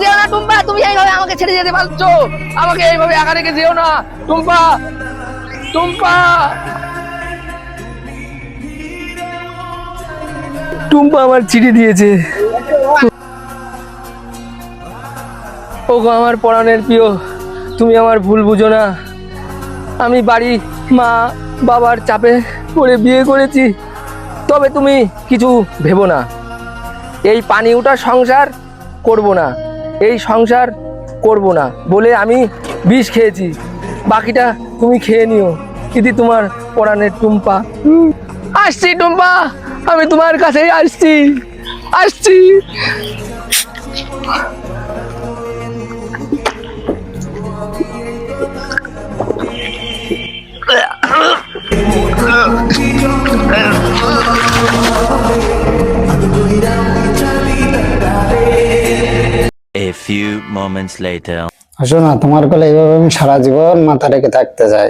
যেও না টুম্পা, তুমি এইভাবে আমাকে ছেড়ে যেতে পারছো? আমাকে এইভাবে একা রেখে যেও না টুম্পা, টুম্পা। টুম্পা আমার চিঠি দিয়েছে। ওগো আমার পরাণের প্রিয়, তুমি আমার ভুল বুঝো না। আমি বাড়ি মা বাবার চাপে পড়ে বিয়ে করেছি, তবে তুমি কিছু ভেবো না। এই পানি ওঠা সংসার করব না, এই সংসার করব না বলে আমি বিষ খেয়েছি, বাকিটা তুমি খেয়ে নিও। ইতি তোমার পরাণের টুম্পা। আসছি টুম্পা, আমি তোমার কাছেই আসছি, আসছি। A few moments later. আসো না, তোমার কোলে এইভাবে আমি সারা জীবন মাথা রেখে থাকতে চাই।